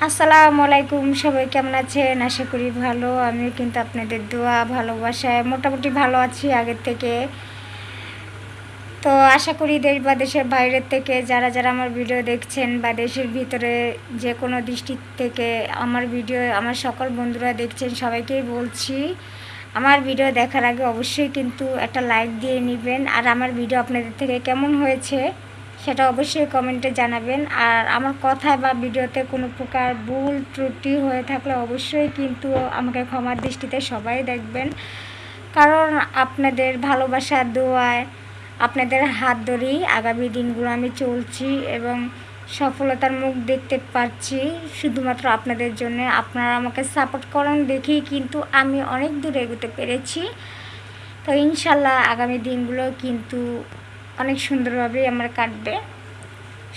আসসালামু আলাইকুম, সবাই কেমন আছেন? আশা করি ভালো। আমিও কিন্তু আপনাদের দোয়া ভালোবাসায় মোটামুটি ভালো আছি আগের থেকে। তো আশা করি দেশ বা দেশের বাইরের থেকে যারা যারা আমার ভিডিও দেখছেন বা দেশের ভিতরে যে কোনো ডিস্ট্রিক্ট থেকে আমার ভিডিও আমার সকল বন্ধুরা দেখছেন, সবাইকেই বলছি আমার ভিডিও দেখার আগে অবশ্যই কিন্তু একটা লাইক দিয়ে নেবেন। আর আমার ভিডিও আপনাদের থেকে কেমন হয়েছে সেটা অবশ্যই কমেন্টে জানাবেন। আর আমার কথায় বা ভিডিওতে কোনো প্রকার ভুল ত্রুটি হয়ে থাকলে অবশ্যই কিন্তু আমাকে ক্ষমার দৃষ্টিতে সবাই দেখবেন, কারণ আপনাদের ভালোবাসা দোয়ায় আপনাদের হাত ধরেই আগামী দিনগুলো আমি চলছি এবং সফলতার মুখ দেখতে পাচ্ছি শুধুমাত্র আপনাদের জন্য। আপনারা আমাকে সাপোর্ট করেন দেখেই কিন্তু আমি অনেক দূর এগোতে পেরেছি। তো ইনশাল্লাহ আগামী দিনগুলো কিন্তু অনেক সুন্দরভাবেই আমার কাটবে।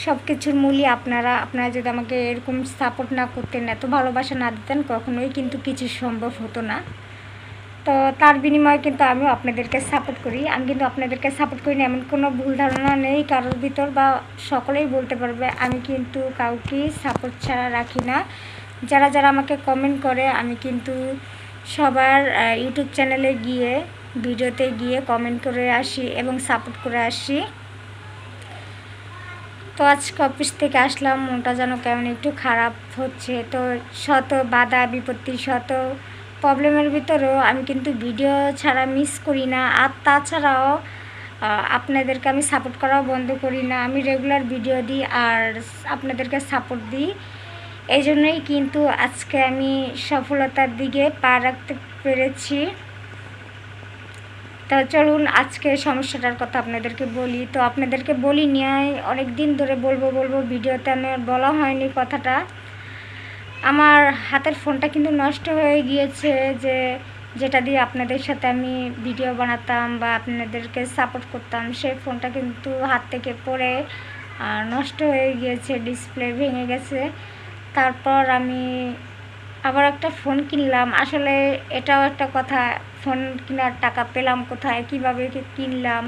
সব কিছুর মূলই আপনারা যদি আমাকে এরকম সাপোর্ট না করতেন, এত ভালোবাসা না দিতেন, কখনোই কিন্তু কিছু সম্ভব হতো না। তো তার বিনিময়ে কিন্তু আমিও আপনাদেরকে সাপোর্ট করি। আমি কিন্তু আপনাদেরকে সাপোর্ট করি না এমন কোনো ভুল ধারণা নেই কারোর ভিতর, বা সকলেই বলতে পারবে আমি কিন্তু কাউকে সাপোর্ট ছাড়া রাখি না। যারা যারা আমাকে কমেন্ট করে আমি কিন্তু সবার ইউটিউব চ্যানেলে গিয়ে ভিডিওতে গিয়ে কমেন্ট করে আসি এবং সাপোর্ট করে আসি। তো আজকে অফিস থেকে আসলাম, মনটা যেন কেমন একটু খারাপ হচ্ছে। তো শত বাধা বিপত্তি, শত প্রবলেমের ভিতরেও আমি কিন্তু ভিডিও ছাড়া মিস করি না। আর তাছাড়াও আপনাদেরকে আমি সাপোর্ট করাও বন্ধ করি না। আমি রেগুলার ভিডিও দিই আর আপনাদেরকে সাপোর্ট দিই। এই জন্যই কিন্তু আজকে আমি সফলতার দিকে পা রাখতে পেরেছি। তো চলুন আজকে সমস্যাটার কথা আপনাদেরকে বলি। তো আপনাদেরকে বলিনি, অনেক দিন ধরে বলবো ভিডিওতে আমার বলা হয়নি কথাটা। আমার হাতের ফোনটা কিন্তু নষ্ট হয়ে গিয়েছে, যেটা দিয়ে আপনাদের সাথে আমি ভিডিও বানাতাম বা আপনাদেরকে সাপোর্ট করতাম, সেই ফোনটা কিন্তু হাত থেকে পড়ে নষ্ট হয়ে গিয়েছে, ডিসপ্লে ভেঙে গেছে। তারপর আমি আবার একটা ফোন কিনলাম। আসলে এটাও একটা কথা, ফোন কেনার টাকা পেলাম কোথায়, কীভাবে কিনলাম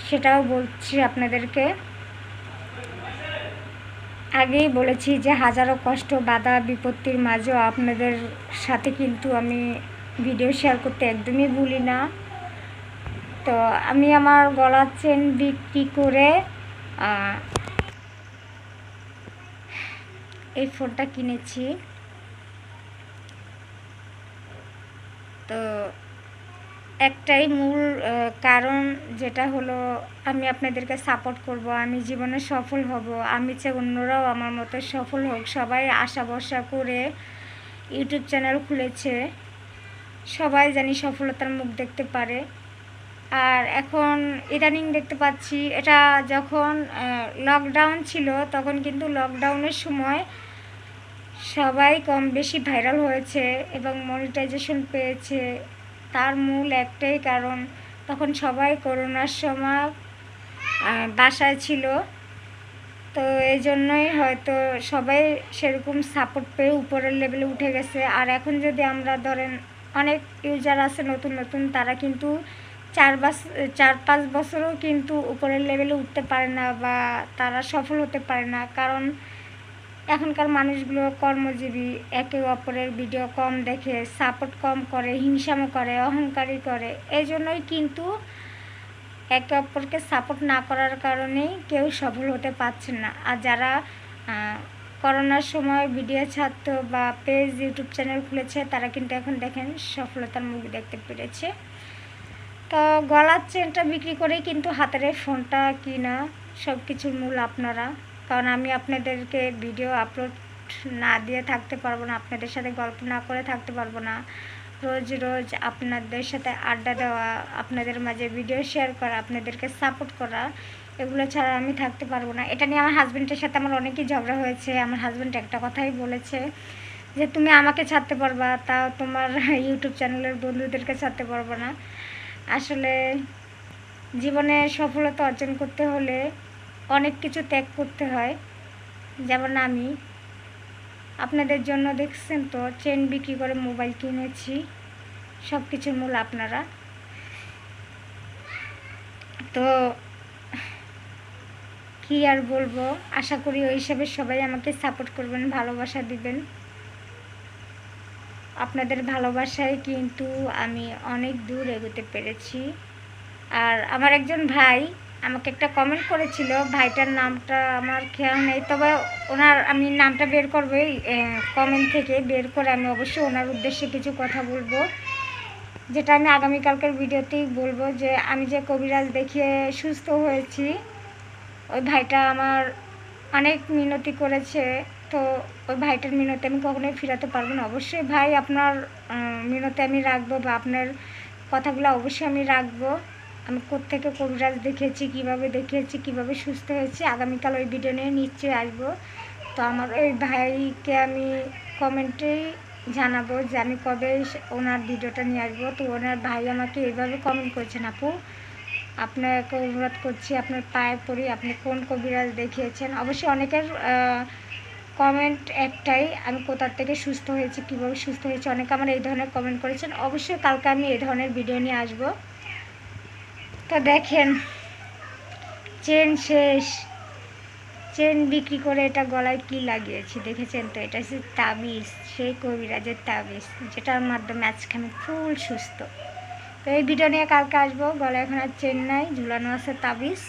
সেটাও বলছি আপনাদেরকে। আগেই বলেছি যে হাজারো কষ্ট বাধা বিপত্তির মাঝেও আপনাদের সাথে কিন্তু আমি ভিডিও শেয়ার করতে একদমই ভুলি না। তো আমি আমার গলার চেন বিক্রি করে এই ফোনটা কিনেছি। তো একটাই মূল কারণ, যেটা হলো আমি আপনাদেরকে সাপোর্ট করব, আমি জীবনে সফল হব, আমি চাই অন্যরাও আমার মতো সফল হোক। সবাই আশা ভরসা করে ইউটিউব চ্যানেল খুলেছে, সবাই জানি সফলতার মুখ দেখতে পারে। আর এখন ইদানিং দেখতে পাচ্ছি, এটা যখন লকডাউন ছিল তখন কিন্তু লকডাউনের সময় সবাই কম বেশি ভাইরাল হয়েছে এবং মনিটাইজেশন পেয়েছে। তার মূল একটাই কারণ, তখন সবাই করোনার সময় বাসায় ছিল। তো এই জন্যই হয়তো সবাই সেরকম সাপোর্ট পেয়ে উপরের লেভেলে উঠে গেছে। আর এখন যদি আমরা ধরেন অনেক ইউজার আছে নতুন নতুন, তারা কিন্তু 4-5 বছরও কিন্তু উপরের লেভেলে উঠতে পারে না বা তারা সফল হতে পারে না, কারণ এখনকার মানুষগুলো কর্মজীবী, একে অপরের ভিডিও কম দেখে, সাপোর্ট কম করে, হিংসামো করে, অহংকারী করে। এই জন্যই কিন্তু একে অপরকে সাপোর্ট না করার কারণেই কেউ সফল হতে পারছে না। আর যারা করোনার সময় ভিডিও ছাড়তো বা পেজ ইউটিউব চ্যানেল খুলেছে, তারা কিন্তু এখন দেখেন সফলতার মুখ দেখতে পেরেছে। তো গলার চেনটা বিক্রি করেই কিন্তু হাতের ফোনটা কিনা। সব কিছুর মূল আপনারা, কারণ আমি আপনাদেরকে ভিডিও আপলোড না দিয়ে থাকতে পারবো না, আপনাদের সাথে গল্প না করে থাকতে পারবো না। রোজ রোজ আপনাদের সাথে আড্ডা দেওয়া, আপনাদের মাঝে ভিডিও শেয়ার করা, আপনাদেরকে সাপোর্ট করা, এগুলো ছাড়া আমি থাকতে পারবো না। এটা নিয়ে আমার হাজব্যান্ডের সাথে আমার অনেকই ঝগড়া হয়েছে। আমার হাজব্যান্ড একটা কথাই বলেছে যে তুমি আমাকে ছাড়তে পারবা, তাও তোমার ইউটিউব চ্যানেলের বন্ধুদেরকে ছাড়তে পারবো না। আসলে জীবনে সফলতা অর্জন করতে হলে অনেক কিছু ত্যাগ করতে হয়। যেমন আমি আপনাদের জন্য দেখছেন তো চেন বিক্রি করে মোবাইল কিনেছি। সব কিছুর মূল আপনারা। তো কী আর বলবো, আশা করি ওই হিসাবে সবাই আমাকে সাপোর্ট করবেন, ভালোবাসা দিবেন। আপনাদের ভালোবাসায় কিন্তু আমি অনেক দূর এগোতে পেরেছি। আর আমার একজন ভাই আমাকে একটা কমেন্ট করেছিল, ভাইটার নামটা আমার খেয়াল নেই, তবে ওনার আমি নামটা বের করবো কমেন্ট থেকে, বের করে আমি অবশ্যই ওনার উদ্দেশ্যে কিছু কথা বলবো, যেটা আমি আগামীকালকের ভিডিওতেই বলবো। যে আমি যে কবিরাজ দেখিয়ে সুস্থ হয়েছি, ওই ভাইটা আমার অনেক মিনতি করেছে। তো ওই ভাইটার মিনতি আমি কখনোই ফিরাতে পারবো না। অবশ্যই ভাই আপনার মিনতি আমি রাখবো, বা আপনার কথাগুলো অবশ্যই আমি রাখবো। আমি কোত্থেকে কবিরাজ দেখিয়েছি, কিভাবে দেখিয়েছি, কিভাবে সুস্থ হয়েছি, আগামীকাল ওই ভিডিও নিয়ে নিশ্চয়ই আসবো। তো আমার ওই ভাইকে আমি কমেন্টেই জানাবো যে আমি কবে ওনার ভিডিওটা নিয়ে আসবো। তো ওনার ভাই আমাকে এইভাবে কমেন্ট করেছেন, আপু আপনাকে অনুরোধ করছি, আপনার পায়ে পড়ি, আপনি কোন কবিরাজ দেখিয়েছেন। অবশ্যই অনেকের কমেন্ট একটাই, আমি কোথার থেকে সুস্থ হয়েছি, কীভাবে সুস্থ হয়েছে, অনেকে আমার এই ধরনের কমেন্ট করেছেন। অবশ্যই কালকে আমি এই ধরনের ভিডিও নিয়ে আসব। তো দেখেন, চেন শেষ, চেন বিক্রি করে এটা গলায় কি লাগিয়েছি দেখেছেন তো? এটা হচ্ছে তাবিজ, সেই কবিরাজের তাবিজ, যেটার মাধ্যমে আজকে আমি ফুল সুস্থ। তো এই ভিডিও নিয়ে কালকে আসবো। গলায় এখন আর চেন নাই, ঝুলানো আছে তাবিজ।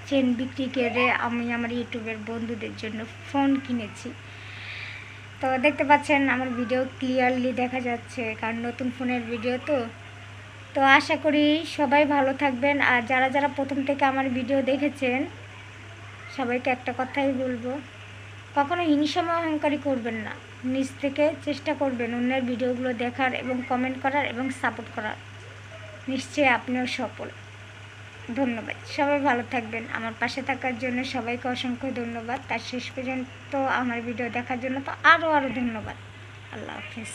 চেন বিক্রি করে আমি আমার ইউটিউবের বন্ধুদের জন্য ফোন কিনেছি। তো দেখতে পাচ্ছেন আমার ভিডিও ক্লিয়ারলি দেখা যাচ্ছে, কারণ নতুন ফোনের ভিডিও তো। তো আশা করি সবাই ভালো থাকবেন। আর যারা যারা প্রথম থেকে আমার ভিডিও দেখেছেন, সবাইকে একটা কথাই বলবো, কখনো হিংসা অহংকারী করবেন না। নিজ থেকে চেষ্টা করবেন অন্যের ভিডিওগুলো দেখার এবং কমেন্ট করার এবং সাপোর্ট করার। নিশ্চয়ই আপনিও সফল। ধন্যবাদ, সবাই ভালো থাকবেন। আমার পাশে থাকার জন্য সবাইকে অসংখ্য ধন্যবাদ। তার শেষ পর্যন্ত আমার ভিডিও দেখার জন্য তো আরও ধন্যবাদ। আল্লাহ হাফিজ।